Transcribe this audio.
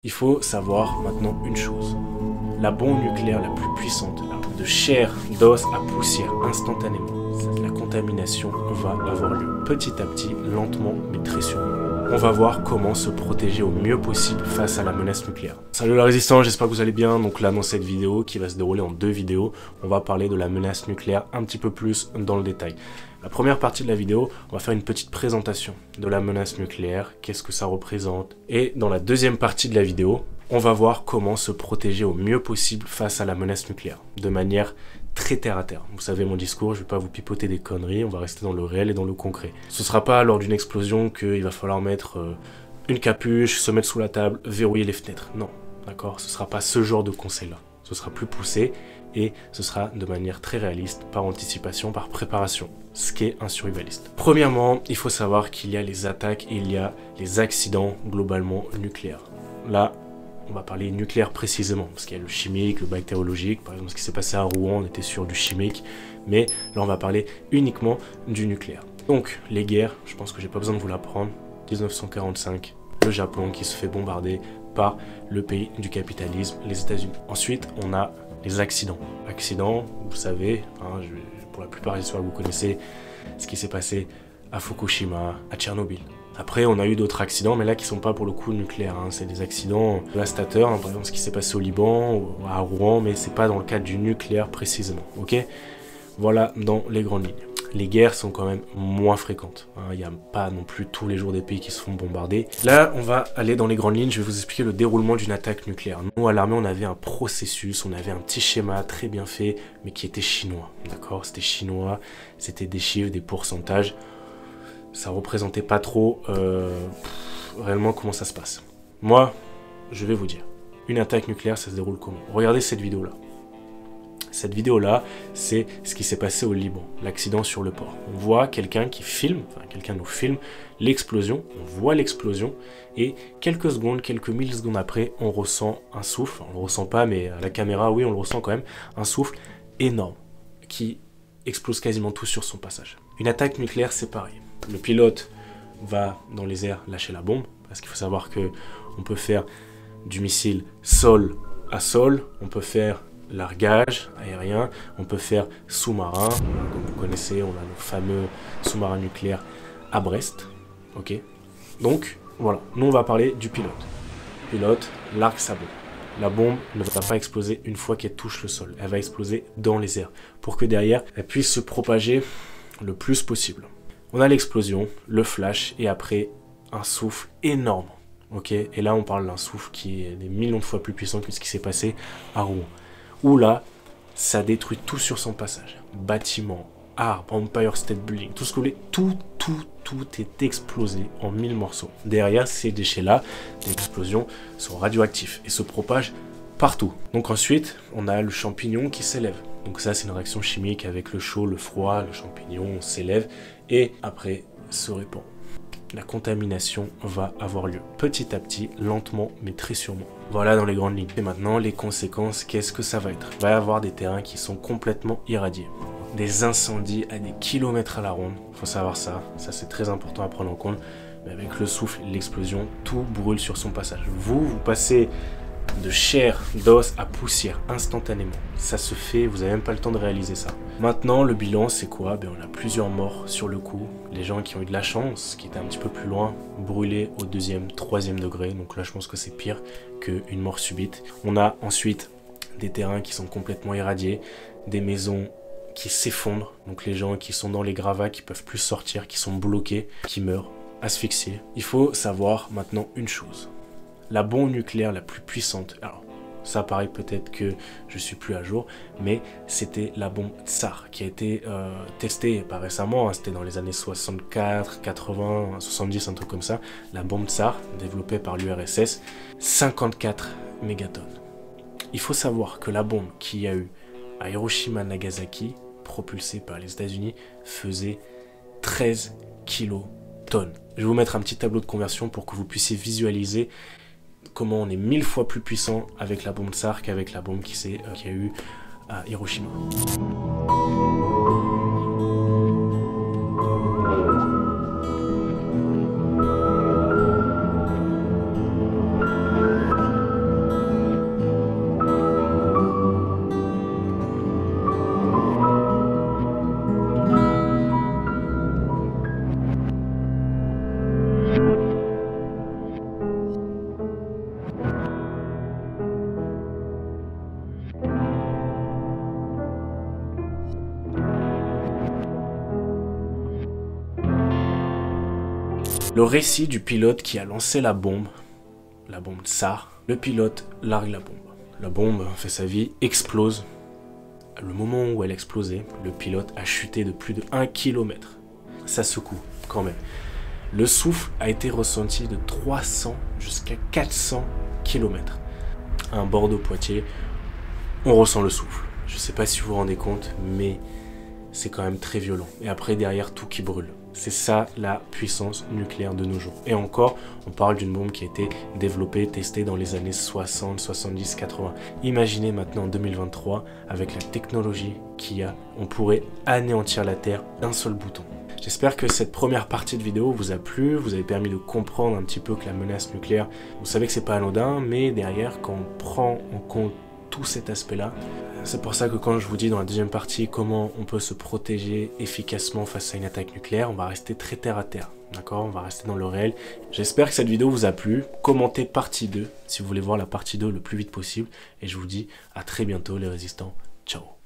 Il faut savoir maintenant une chose. La bombe nucléaire la plus puissante, de chair, d'os à poussière, instantanément, la contamination va avoir lieu petit à petit, lentement, mais très sûrement. On va voir comment se protéger au mieux possible face à la menace nucléaire. Salut la résistance, j'espère que vous allez bien. Donc là, dans cette vidéo, qui va se dérouler en 2 vidéos, on va parler de la menace nucléaire un petit peu plus dans le détail. La première partie de la vidéo, on va faire une petite présentation de la menace nucléaire, qu'est-ce que ça représente. Et dans la deuxième partie de la vidéo, on va voir comment se protéger au mieux possible face à la menace nucléaire, de manière très terre à terre. Vous savez mon discours, je ne vais pas vous pipoter des conneries, on va rester dans le réel et dans le concret. Ce ne sera pas lors d'une explosion qu'il va falloir mettre une capuche, se mettre sous la table, verrouiller les fenêtres. Non, d'accord, ce ne sera pas ce genre de conseil-là. Ce sera plus poussé et ce sera de manière très réaliste, par anticipation, par préparation, ce qui est un survivaliste. Premièrement, il faut savoir qu'il y a les attaques et il y a les accidents globalement nucléaires. Là, on va parler nucléaire précisément, parce qu'il y a le chimique, le bactériologique. Par exemple, ce qui s'est passé à Rouen, on était sur du chimique, mais là on va parler uniquement du nucléaire. Donc, les guerres, je pense que j'ai pas besoin de vous l'apprendre. 1945, le Japon qui se fait bombarder par le pays du capitalisme, les États-Unis. Ensuite, on a les accidents. Accidents, vous savez, hein, pour la plupart des histoires, vous connaissez ce qui s'est passé à Fukushima, à Tchernobyl. Après, on a eu d'autres accidents, mais là qui sont pas pour le coup nucléaires. Hein. C'est des accidents dévastateurs, hein, par exemple ce qui s'est passé au Liban, ou à Rouen, mais c'est pas dans le cadre du nucléaire précisément. Ok, voilà dans les grandes lignes. Les guerres sont quand même moins fréquentes. Il n'y a pas non plus tous les jours des pays qui se font bombarder. Là, on va aller dans les grandes lignes. Je vais vous expliquer le déroulement d'une attaque nucléaire. Nous, à l'armée, on avait un processus, on avait un petit schéma très bien fait, mais qui était chinois. D'accord, c'était chinois, c'était des chiffres, des pourcentages. Ça représentait pas trop réellement comment ça se passe. Moi, je vais vous dire. Une attaque nucléaire, ça se déroule comment? Regardez cette vidéo-là. Cette vidéo-là, c'est ce qui s'est passé au Liban, l'accident sur le port. On voit quelqu'un qui filme, enfin quelqu'un nous filme l'explosion, on voit l'explosion, et quelques secondes, quelques millisecondes après, on ressent un souffle, on le ressent pas, mais à la caméra, oui, on le ressent quand même, un souffle énorme, qui explose quasiment tout sur son passage. Une attaque nucléaire, c'est pareil. Le pilote va dans les airs lâcher la bombe, parce qu'il faut savoir que on peut faire du missile sol à sol, on peut faire largage aérien, on peut faire sous-marin, comme vous connaissez, on a le fameux sous-marin nucléaire à Brest, ok. Donc voilà, nous on va parler du pilote. Le pilote largue sa bombe. La bombe ne va pas exploser une fois qu'elle touche le sol, elle va exploser dans les airs, pour que derrière elle puisse se propager le plus possible. On a l'explosion, le flash, et après un souffle énorme, ok. Et là on parle d'un souffle qui est des millions de fois plus puissant que ce qui s'est passé à Rouen. Où là, ça détruit tout sur son passage. Bâtiments, arbres, Empire State Building, tout ce que vous voulez, tout est explosé en 1000 morceaux. Derrière, ces déchets-là, l'explosion, sont radioactifs et se propagent partout. Donc ensuite, on a le champignon qui s'élève. Donc ça, c'est une réaction chimique avec le chaud, le froid, le champignon s'élève et après se répand. La contamination va avoir lieu petit à petit, lentement, mais très sûrement. Voilà dans les grandes lignes. Et maintenant, les conséquences, qu'est-ce que ça va être? Il va y avoir des terrains qui sont complètement irradiés. Des incendies à des kilomètres à la ronde. Il faut savoir ça. Ça, c'est très important à prendre en compte. Mais avec le souffle, l'explosion, tout brûle sur son passage. Vous passez de chair, d'os à poussière instantanément. Ça se fait, vous n'avez même pas le temps de réaliser ça. Maintenant, le bilan, c'est quoi? On a plusieurs morts sur le coup. Les gens qui ont eu de la chance, qui étaient un petit peu plus loin, brûlés au 2e, 3e degré. Donc là, je pense que c'est pire qu'une mort subite. On a ensuite des terrains qui sont complètement irradiés, des maisons qui s'effondrent. Donc les gens qui sont dans les gravats, qui peuvent plus sortir, qui sont bloqués, qui meurent, asphyxiés. Il faut savoir maintenant une chose. La bombe nucléaire la plus puissante, alors ça paraît peut-être que je suis plus à jour, mais c'était la bombe Tsar qui a été testée pas récemment, hein, c'était dans les années 64, 80, 70, un truc comme ça. La bombe Tsar, développée par l'URSS, 54 mégatonnes. Il faut savoir que la bombe qu'il y a eu à Hiroshima Nagasaki, propulsée par les États-Unis, faisait 13 kilotonnes. Je vais vous mettre un petit tableau de conversion pour que vous puissiez visualiser comment on est 1000 fois plus puissant avec la bombe Tsar qu'avec la bombe qu'il y a eu à Hiroshima. Le récit du pilote qui a lancé la bombe SAR. Le pilote largue la bombe. La bombe fait sa vie, explose. Le moment où elle explosait, le pilote a chuté de plus de 1 km. Ça secoue quand même. Le souffle a été ressenti de 300 jusqu'à 400 km. À un Bordeaux-Poitiers, on ressent le souffle. Je ne sais pas si vous vous rendez compte, mais c'est quand même très violent. Et après, derrière, tout qui brûle. C'est ça la puissance nucléaire de nos jours. Et encore, on parle d'une bombe qui a été développée, testée dans les années 60, 70, 80. Imaginez maintenant en 2023, avec la technologie qu'il y a, on pourrait anéantir la Terre d'un seul bouton. J'espère que cette première partie de vidéo vous a plu, vous avez permis de comprendre un petit peu que la menace nucléaire, vous savez que c'est pas anodin, mais derrière, quand on prend en compte tout cet aspect-là, c'est pour ça que quand je vous dis dans la deuxième partie comment on peut se protéger efficacement face à une attaque nucléaire, on va rester très terre à terre, d'accord? On va rester dans le réel. J'espère que cette vidéo vous a plu. Commentez partie 2 si vous voulez voir la partie 2 le plus vite possible. Et je vous dis à très bientôt les résistants. Ciao!